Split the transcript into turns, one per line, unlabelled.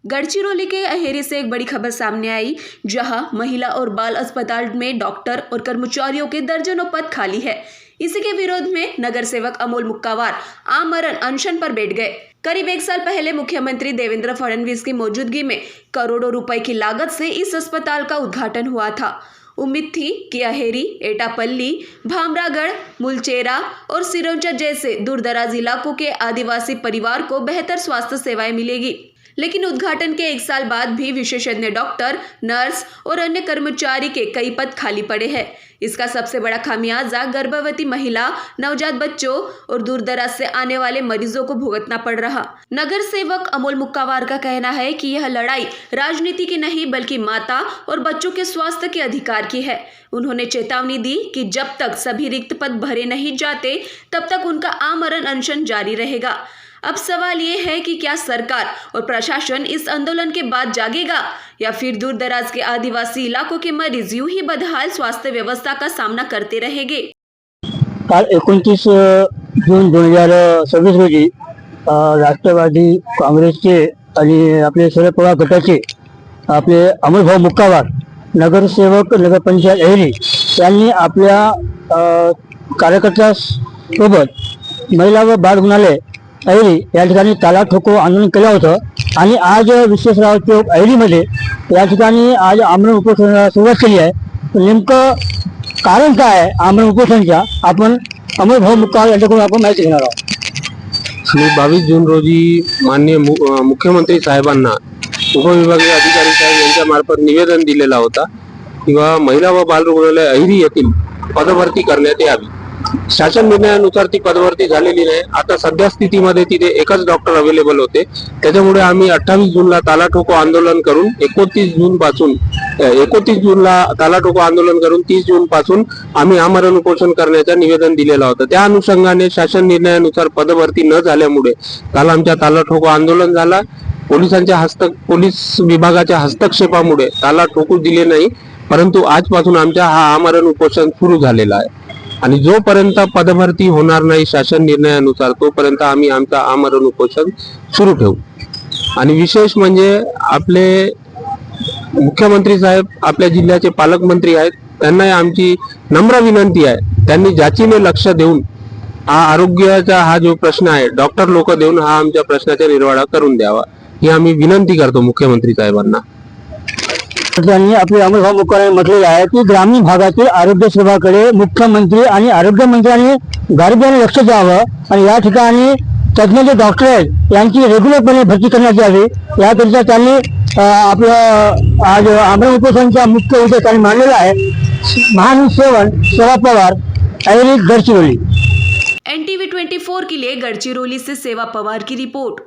गढ़चिरौली के अहेरी से एक बड़ी खबर सामने आई, जहां महिला और बाल अस्पताल में डॉक्टर और कर्मचारियों के दर्जनों पद खाली है। इसी के विरोध में नगर सेवक अमोल मुक्कावार आमरण अनशन पर बैठ गए। करीब एक साल पहले मुख्यमंत्री देवेंद्र फडणवीस की मौजूदगी में करोड़ों रुपए की लागत से इस अस्पताल का उद्घाटन हुआ था। उम्मीद थी कि अहेरी, एटापल्ली, भामरागढ़, मुलचेरा और सिरोंचा जैसे दूरदराज इलाकों के आदिवासी परिवार को बेहतर स्वास्थ्य सेवाएं मिलेगी, लेकिन उद्घाटन के एक साल बाद भी विशेषज्ञ डॉक्टर, नर्स और अन्य कर्मचारी के कई पद खाली पड़े हैं। इसका सबसे बड़ा खामियाजा गर्भवती महिला, नवजात बच्चों और दूरदराज से आने वाले मरीजों को भुगतना पड़ रहा। नगर सेवक अमोल मुक्कावार का कहना है कि यह लड़ाई राजनीति की नहीं बल्कि माता और बच्चों के स्वास्थ्य के अधिकार की है। उन्होंने चेतावनी दी कि जब तक सभी रिक्त पद भरे नहीं जाते तब तक उनका आमरण अनशन जारी रहेगा। अब सवाल ये है कि क्या सरकार और प्रशासन इस आंदोलन के बाद जागेगा या फिर दूर दराज के आदिवासी इलाकों के मरीज यूं ही बदहाल स्वास्थ्य व्यवस्था का सामना करते रहेंगे।
काल 29 जून 2026 रोजी राष्ट्रवादी काँग्रेसचे आणि आपले शरद पवार गटाचे आपले अमोलभाऊ मुक्कावार, नगरसेवक नगरपंचायत अहेरी यांनी आपल्या कार्यकर्त्यांसोबत महिला व बाल रुग्णालय अहेरी या ठिकाणी ताला ठोको आंदोलन केलं होतं आणि आज विश्वेश्वरराव चौक अहेरीमध्ये या ठिकाणी आज आमरण उपोषणाला सुरुवात केली आहे। नेमकं कारण काय आहे आमरण उपोषणाच्या, आपण अमोलभाऊ मुक्कावार यांच्याकडून आपण माहिती घेणार आहोत।
मी 22 जून रोजी माननीय मुख्यमंत्री साहेबांना उपविभागीय अधिकारी साहेब यांच्या मार्फत निवेदन दिलेला होता किंवा महिला व बाल रुग्णालय अहेरी येथील पदभरती करण्यात यावी। शासन निर्णयानुसार ती पदभरती झालेली नाही। आता सध्या स्थितीमध्ये तिथे एकच डॉक्टर अवेलेबल होते, त्याच्यामुळे आम्ही 28 जूनला ताला ठोको आंदोलन करून 31 जूनला ताला ठोको आंदोलन करून 30 जून पासून आम्ही आमरण उपोषण करण्याचं निवेदन दिलेलं होतं। त्या अनुषंगाने शासन निर्णयानुसार पदभरती न झाल्यामुळे काल आमच्या ताला ठोको आंदोलन झाला। पोलीस विभागाच्या हस्तक्षेपामुळे ताला ठोकू दिले नाही, परंतु आजपासून आमच्या हा आमरण उपोषण सुरू झालेला आहे आणि जोपर्यंत पदभरती होणार नाही शासन निर्णयानुसार तोपर्यंत आम्ही आमचा आमरण उपोषण सुरू ठेवू। आणि विशेष म्हणजे आपले मुख्यमंत्री साहेब आपल्या जिल्ह्याचे पालकमंत्री आहेत, त्यांना आमची नम्र विनंती आहे, त्यांनी जाचीने लक्ष देऊन हा आरोग्याचा हा जो प्रश्न आहे डॉक्टर लोक देऊन हा आमच्या प्रश्नाचा निर्वाळा करून द्यावा, ही आम्ही विनंती करतो मुख्यमंत्री साहेबांना।
त्यांनी आपले अमोलभाऊ मुक्कावार म्हटलेलं आहे की ग्रामीण भागातील आरोग्य सेवाकडे मुख्यमंत्री आणि आरोग्यमंत्र्यांनी गांभीर्याने लक्ष द्यावं आणि या ठिकाणी तज्ञ जे डॉक्टर आहेत यांची रेग्युलरपणे भरती करण्यात यावी, याकरिता त्यांनी आपलं आज आमरण उपोषणाचा मुख्य उद्देश त्यांनी मांडलेला आहे। महान सेवन शरद पवार, अहेरी, गढ़चिरौली।
NTV 24 के लिए गढ़चिरौली से सेवा पवार की रिपोर्ट।